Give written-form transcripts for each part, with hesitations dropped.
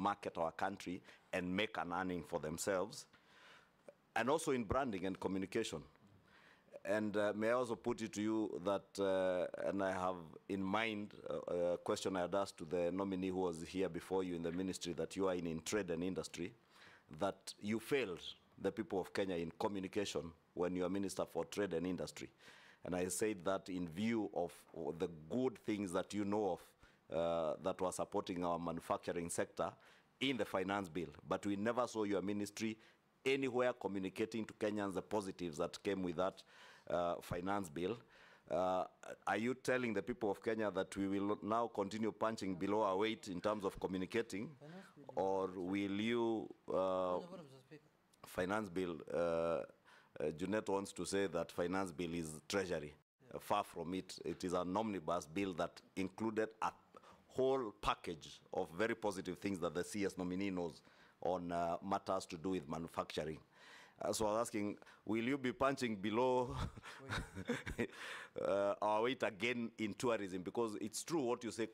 market our country and make an earning for themselves, and also in branding and communication. And may I also put it to you that, and I have in mind a question I had asked to the nominee who was here before you in the ministry, that you are in trade and industry, that you failed the people of Kenya in communication when you are Minister for Trade and Industry. And I said that in view of the good things that you know of that were supporting our manufacturing sector in the finance bill, but we never saw your ministry anywhere communicating to Kenyans the positives that came with that finance bill. Are you telling the people of Kenya that we will now continue punching below our weight in terms of communicating, or will you, finance bill, Junet wants to say that finance bill is treasury. Far from it. It is an omnibus bill that included a whole package of very positive things that the CS nominee knows on matters to do with manufacturing. So I was asking, will you be punching below our weight again in tourism? Because it's true what you say,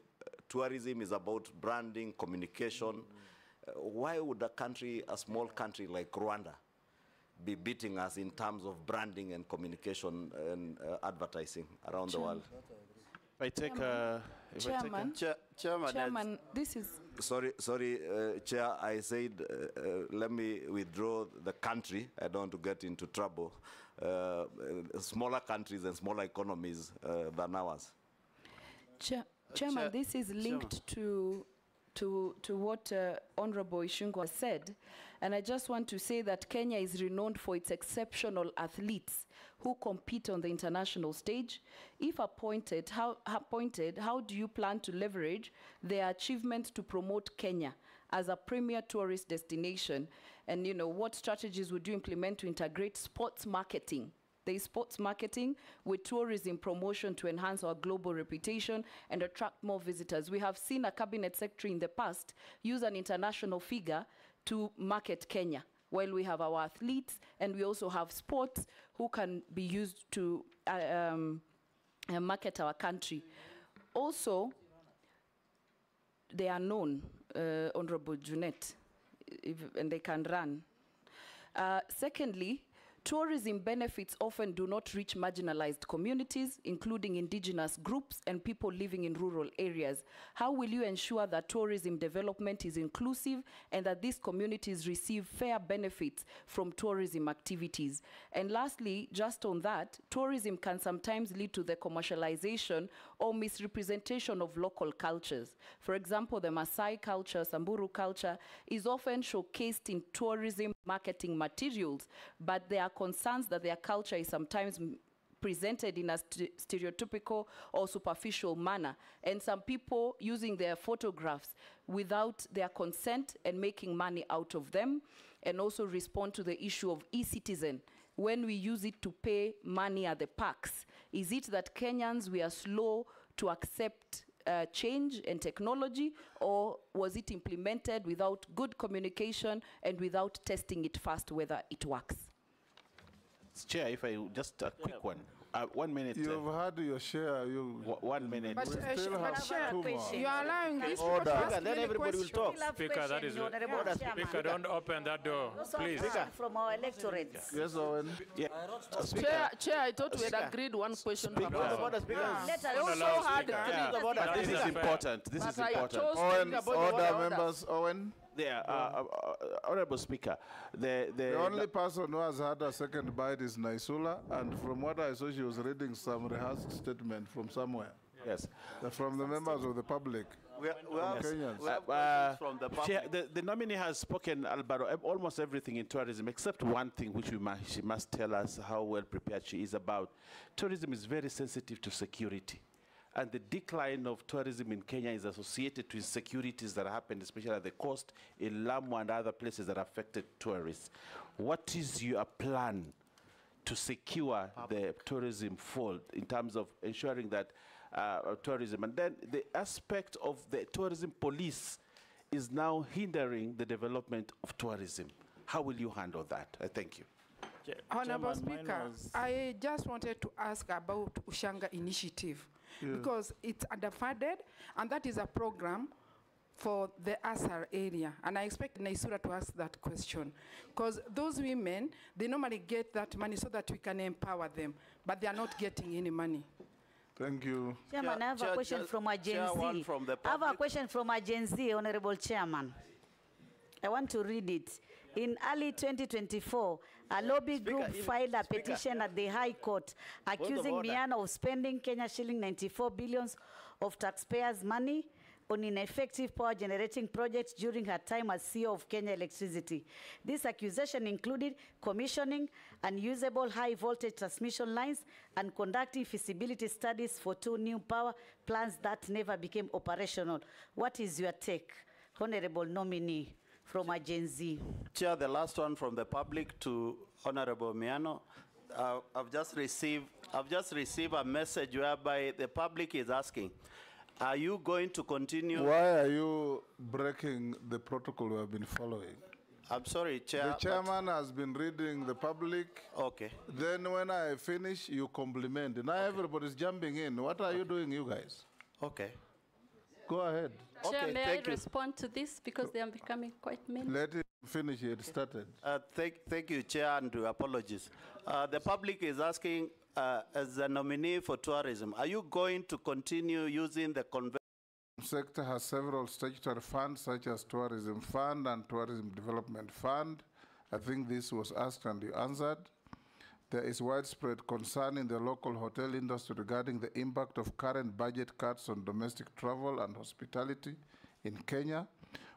tourism is about branding, communication. Why would a small country like Rwanda be beating us in terms of branding and communication and advertising around the world? I take Chairman, this is... Sorry, Chair, I said, let me withdraw the country. I don't want to get into trouble. Smaller countries and smaller economies than ours. Chairman, this is linked to what Honorable Ishungo has said. And I just want to say that Kenya is renowned for its exceptional athletes who compete on the international stage. If appointed, how do you plan to leverage their achievements to promote Kenya as a premier tourist destination? And what strategies would you implement to integrate sports marketing? There is sports marketing with tourism promotion to enhance our global reputation and attract more visitors. We have seen a cabinet secretary in the past use an international figure to market Kenya, while we have our athletes and we also have sports who can be used to market our country. Also, they are known, Honorable Junet, and they can run. Secondly, tourism benefits often do not reach marginalized communities, including indigenous groups and people living in rural areas. How will you ensure that tourism development is inclusive and that these communities receive fair benefits from tourism activities? And lastly, just on that, tourism can sometimes lead to the commercialization or misrepresentation of local cultures. For example, the Maasai culture, Samburu culture, is often showcased in tourism marketing materials, but there are concerns that their culture is sometimes presented in a stereotypical or superficial manner, and some people using their photographs without their consent and making money out of them, and also respond to the issue of e-citizen. When we use it to pay money at the parks, is it that Kenyans, we are slow to accept change and technology, or was it implemented without good communication and without testing it first whether it works? Chair, if I just a quick one. 1 minute. You've had your share. 1 minute. But Chair, you are allowing this order. Then everybody will talk. Speaker, that is Speaker, don't open that door, please. From our electorates. Yes, Owen. Yeah. Chair, I thought we had agreed one question. Speaker. This is important. This is important. Owen, order, members. Owen. There, Honorable Speaker, the only person who has had a second bite is Naisula, and from what I saw, she was reading some rehearsed statement from somewhere. Yes. From the members of the public. We have Kenyans. From the public. Chair, the nominee has spoken about almost everything in tourism, except one thing which she must tell us how well prepared she is about. Tourism is very sensitive to security. And the decline of tourism in Kenya is associated with insecurities that happened, especially at the coast, in Lamu and other places that affected tourists. What is your plan to secure the tourism fold in terms of ensuring that tourism? And then the aspect of the tourism police is now hindering the development of tourism. How will you handle that? Thank you. Honorable Speaker, I just wanted to ask about Ushanga Initiative. Yeah. Because it's underfunded, and that is a program for the Asar area? And I expect Naisura to ask that question. Because those women, they normally get that money so that we can empower them, but they are not getting any money. Thank you. Chairman, I have a question from a Gen Z. I have a question from a Gen Z, Honorable Chairman. I want to read it. In early 2024, a lobby group filed a petition at the High Court accusing Miano of spending Kenya shilling 94 billions of taxpayers' money on ineffective power generating projects during her time as CEO of Kenya Electricity. This accusation included commissioning unusable high voltage transmission lines and conducting feasibility studies for 2 new power plants that never became operational. What is your take, Honorable nominee from a Gen Z? Chair, the last one from the public to Honorable Miano. I've just received a message whereby the public is asking, are you going to continue? Why are you breaking the protocol we have been following? I'm sorry, Chair. The chairman has been reading the public. Okay. Then when I finish, you compliment. Now everybody's jumping in. What are you doing, you guys? Okay. Go ahead. Chair, Okay, may I thank you. respond to this because they are becoming quite many? Let it finish. It started. Thank you, Chair, and apologies. The public is asking, as a nominee for tourism, are you going to continue using the convention? Sector has several statutory funds such as Tourism Fund and Tourism Development Fund. I think this was asked and you answered. There is widespread concern in the local hotel industry regarding the impact of current budget cuts on domestic travel and hospitality in Kenya.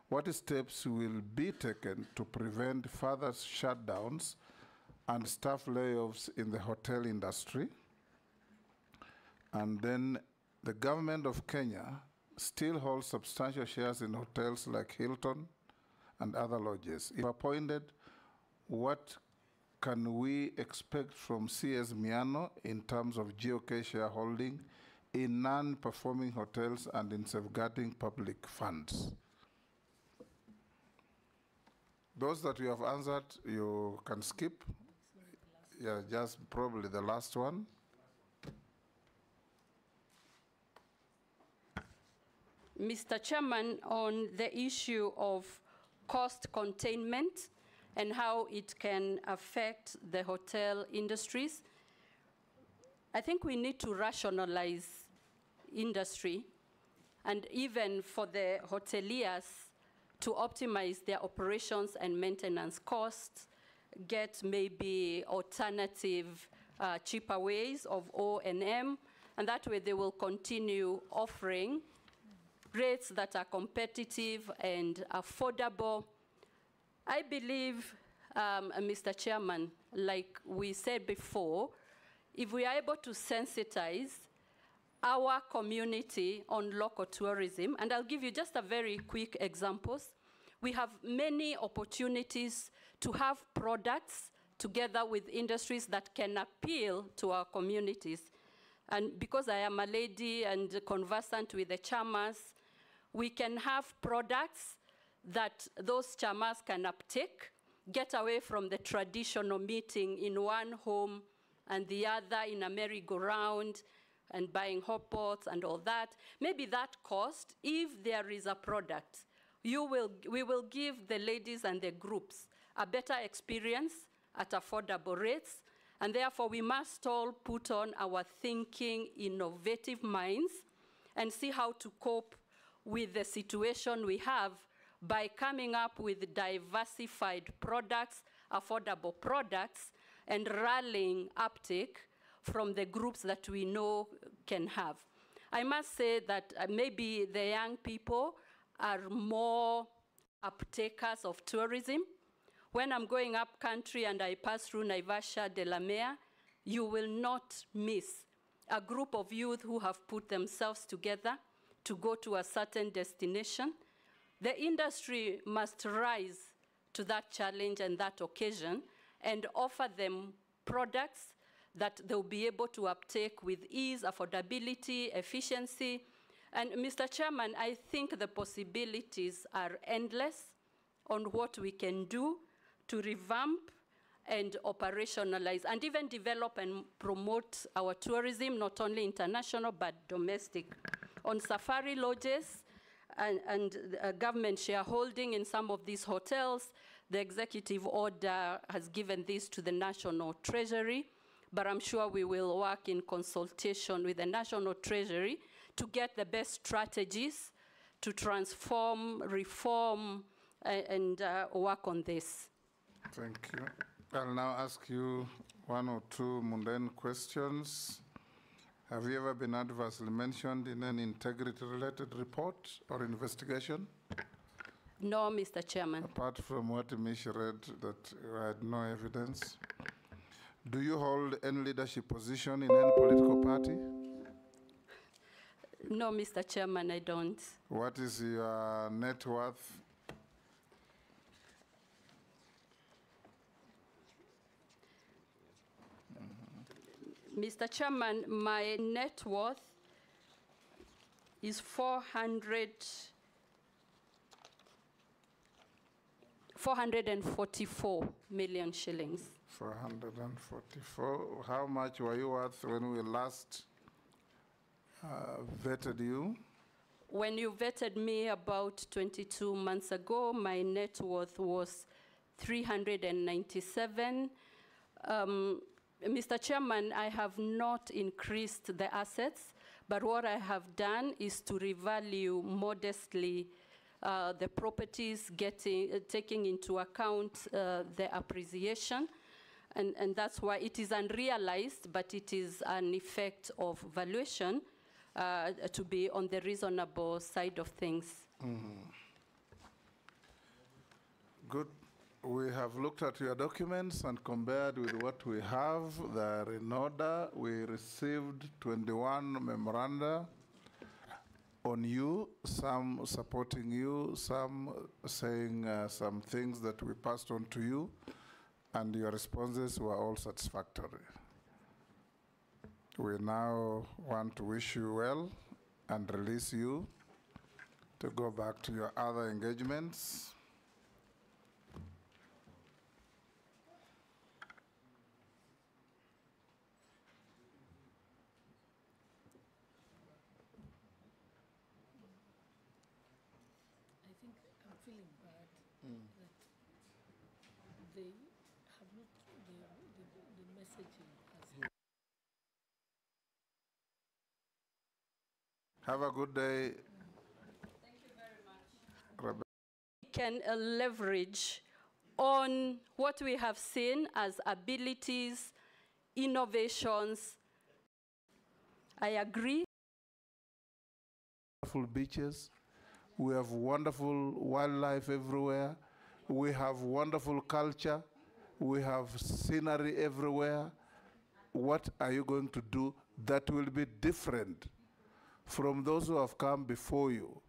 What steps will be taken to prevent further shutdowns and staff layoffs in the hotel industry? And then the government of Kenya still holds substantial shares in hotels like Hilton and other lodges. If appointed, what can we expect from CS Miano in terms of GOK shareholding in non-performing hotels and in safeguarding public funds? Those that you have answered, you can skip. Yeah, just probably the last one. Mr. Chairman, on the issue of cost containment and how it can affect the hotel industries, I think we need to rationalize industry, and even for the hoteliers to optimize their operations and maintenance costs, get maybe alternative cheaper ways of O&M, and that way they will continue offering rates that are competitive and affordable. I believe, Mr. Chairman, like we said before, if we are able to sensitize our community on local tourism, and I'll give you just a very quick examples. We have many opportunities to have products together with industries that can appeal to our communities. And because I am a lady and conversant with the chamas, we can have products that those chamas can uptake, get away from the traditional meeting in one home and the other in a merry-go-round and buying hot pots and all that. Maybe that cost, if there is a product, we will give the ladies and the groups a better experience at affordable rates, and therefore we must all put on our thinking, innovative minds and see how to cope with the situation we have by coming up with diversified products, affordable products, and rallying uptake from the groups that we know can have. I must say that maybe the young people are more uptakers of tourism. When I'm going up country and I pass through Naivasha, Delamere, you will not miss a group of youth who have put themselves together to go to a certain destination. The industry must rise to that challenge and that occasion and offer them products that they'll be able to uptake with ease, affordability, efficiency. And Mr. Chairman, I think the possibilities are endless on what we can do to revamp and operationalize and even develop and promote our tourism, not only international but domestic. On safari lodges, and government shareholding in some of these hotels. The executive order has given this to the National Treasury, but I'm sure we will work in consultation with the National Treasury to get the best strategies to transform, reform, and work on this. Thank you. I'll now ask you one or two mundane questions. Have you ever been adversely mentioned in an integrity-related report or investigation? No, Mr. Chairman. Apart from what Mish read, that I had no evidence. Do you hold any leadership position in any political party? No, Mr. Chairman, I don't. What is your net worth? Mr. Chairman, my net worth is 444 million shillings. 444. How much were you worth when we last vetted you? When you vetted me about 22 months ago, my net worth was 397. Mr. Chairman, I have not increased the assets, but what I have done is to revalue modestly the properties, taking into account the appreciation. And that's why it is unrealized, but it is an effect of valuation to be on the reasonable side of things. Good. We have looked at your documents and compared with what we have. They are in order. We received 21 memoranda on you, some supporting you, some saying some things that we passed on to you, and your responses were all satisfactory. We now want to wish you well and release you to go back to your other engagements. Have a good day. Thank you very much. We can leverage on what we have seen as abilities, innovations. I agree. Wonderful beaches. We have wonderful wildlife everywhere. We have wonderful culture. We have scenery everywhere. What are you going to do that will be different from those who have come before you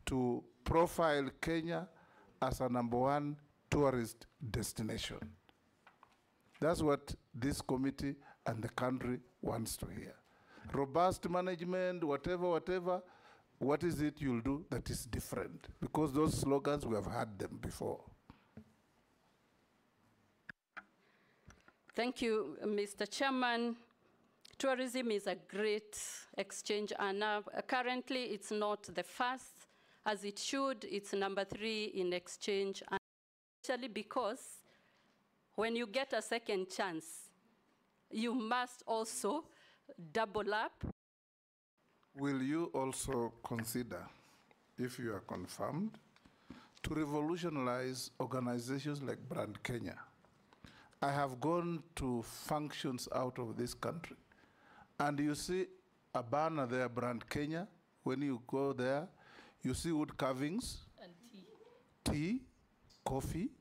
to profile Kenya as a #1 tourist destination? That's what this committee and the country wants to hear. Robust management, whatever, what is it you'll do that is different? Because those slogans, we have had them before. Thank you, Mr. Chairman. Tourism is a great exchange earner. Currently, it's not the first, as it should. It's #3 in exchange, especially because when you get a second chance, you must also double up. Will you also consider, if you are confirmed, to revolutionize organizations like Brand Kenya? I have gone to functions out of this country, and you see a banner there, Brand Kenya. When you go there, you see wood carvings, and tea, coffee,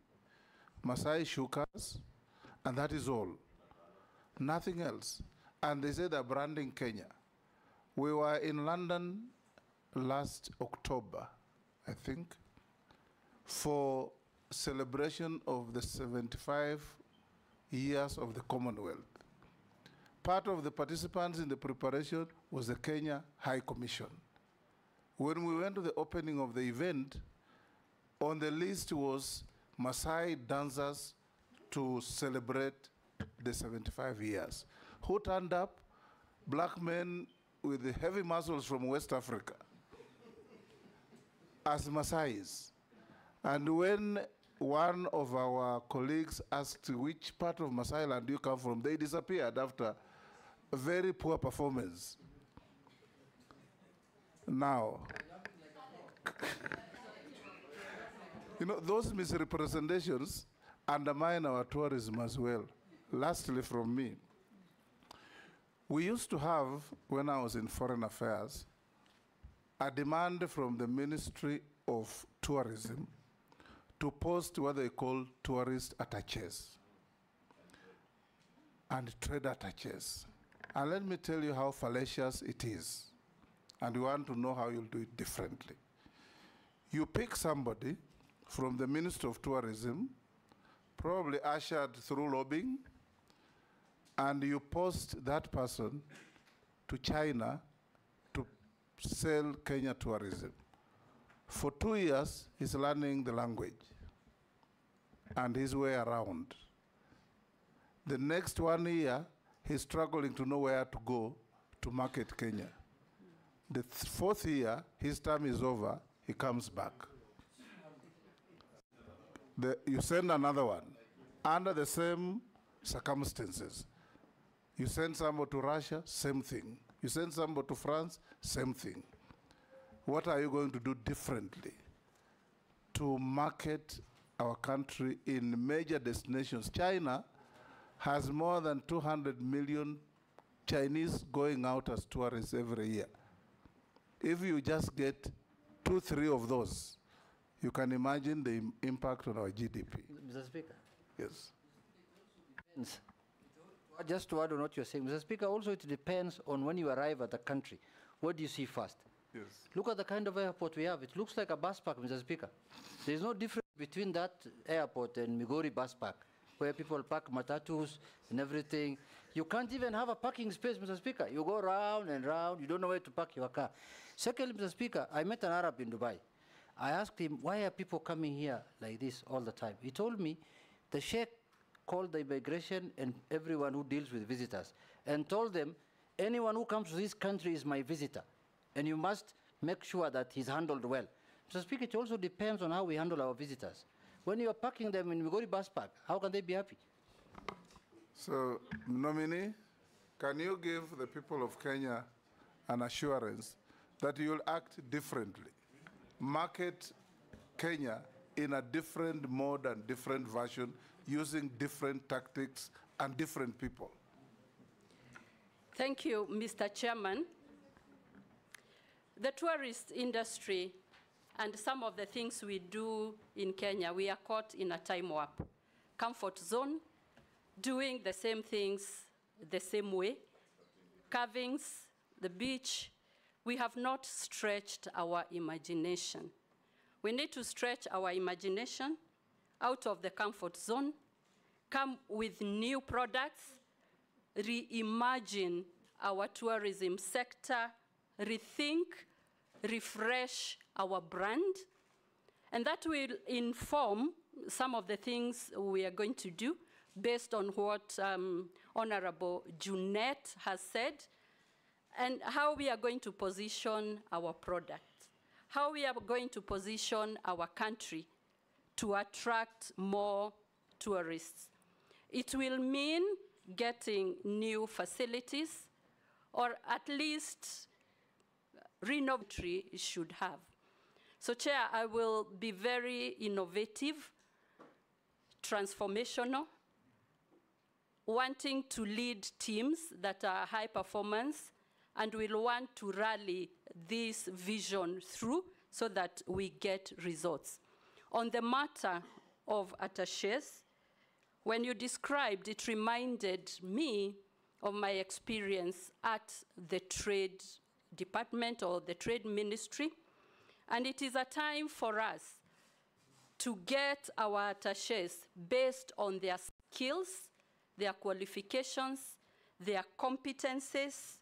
Maasai shukas, and that is all. Nothing else. And they say they're branding Kenya. We were in London last October, I think, for celebration of the 75 years of the Commonwealth. Part of the participants in the preparation was the Kenya High Commission. When we went to the opening of the event, on the list was Maasai dancers to celebrate the 75 years. Who turned up? Black men with the heavy muscles from West Africa. as Maasais. And when one of our colleagues asked which part of Maasai land do you come from, they disappeared after a very poor performance. Now, you know, those misrepresentations undermine our tourism as well. Lastly, from me, we used to have, when I was in Foreign Affairs, a demand from the Ministry of Tourism to post what they call tourist attaches and trade attaches. And let me tell you how fallacious it is. And you want to know how you'll do it differently. You pick somebody from the Ministry of Tourism, probably ushered through lobbying, and you post that person to China to sell Kenya tourism. For 2 years, he's learning the language and his way around. The next 1 year, he's struggling to know where to go to market Kenya. The fourth year, his term is over, he comes back. You send another one under the same circumstances. You send somebody to Russia, same thing. You send somebody to France, same thing. What are you going to do differently to market our country in major destinations? China has more than 200 million Chinese going out as tourists every year. If you just get 2, 3 of those, you can imagine the impact on our GDP. Mr. Speaker. Yes. Just to add on what you're saying, Mr. Speaker, also it depends on when you arrive at the country. What do you see first? Yes. Look at the kind of airport we have. It looks like a bus park, Mr. Speaker. There's no difference between that airport and Migori bus park, where people park matatus and everything. You can't even have a parking space, Mr. Speaker. You go round and round. You don't know where to park your car. Secondly, Mr. Speaker, I met an Arab in Dubai. I asked him, why are people coming here like this all the time? He told me the sheikh called the immigration and everyone who deals with visitors and told them, anyone who comes to this country is my visitor, and you must make sure that he's handled well. Mr. Speaker, it also depends on how we handle our visitors. When you are parking them in Migori bus park, how can they be happy? So, nominee, can you give the people of Kenya an assurance that you will act differently, market Kenya in a different mode and different version, using different tactics and different people? Thank you, Mr. Chairman. The tourist industry and some of the things we do in Kenya, we are caught in a time warp. Comfort zone, doing the same things the same way. Carvings, the beach, we have not stretched our imagination. We need to stretch our imagination out of the comfort zone, come with new products, reimagine our tourism sector, rethink, refresh our brand, and that will inform some of the things we are going to do based on what Honorable Junet has said, and how we are going to position our product, how we are going to position our country to attract more tourists. It will mean getting new facilities, or at least renovatory should have. So, Chair, I will be very innovative, transformational, wanting to lead teams that are high performance, and will want to rally this vision through so that we get results. On the matter of attachés, when you described, it reminded me of my experience at the Trade Department or the Trade Ministry, and it is a time for us to get our attachés based on their skills, their qualifications, their competences,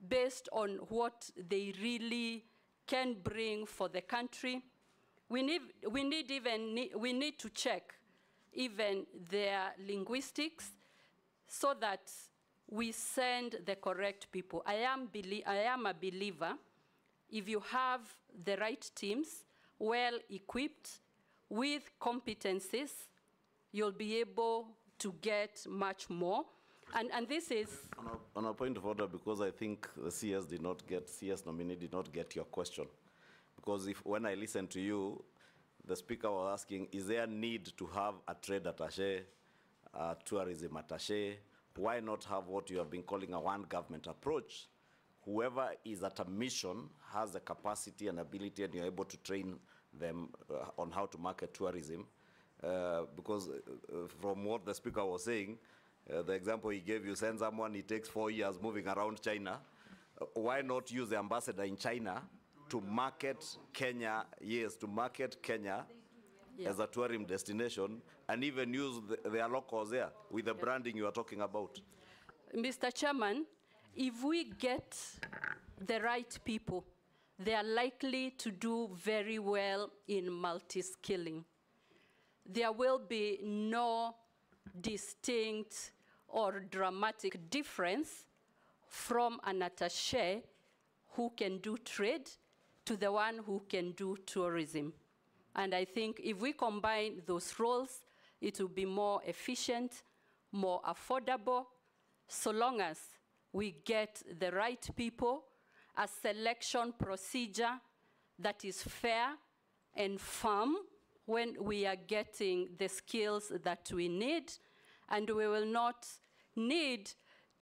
based on what they really can bring for the country. We need to check even their linguistics so that we send the correct people. I am a believer, if you have the right teams, well equipped, with competencies, you'll be able to get much more. And this is... On a point of order, because I think the CS nominee did not get your question. Because when I listened to you, the speaker was asking, is there a need to have a trade attaché, a tourism attaché? Why not have what you have been calling a one government approach? Whoever is at a mission has the capacity and ability, and you're able to train them on how to market tourism. Because from what the speaker was saying, the example he gave, you send someone, it takes 4 years moving around China. Why not use the ambassador in China to market Kenya, to market Kenya as a tourism destination, and even use their locals there with the branding you are talking about? Mr. Chairman, if we get the right people, they are likely to do very well in multi-skilling. There will be no distinct or dramatic difference from an attaché who can do trade to the one who can do tourism. And I think if we combine those roles, it will be more efficient, more affordable, so long as we get the right people, a selection procedure that is fair and firm when we are getting the skills that we need, and we will not need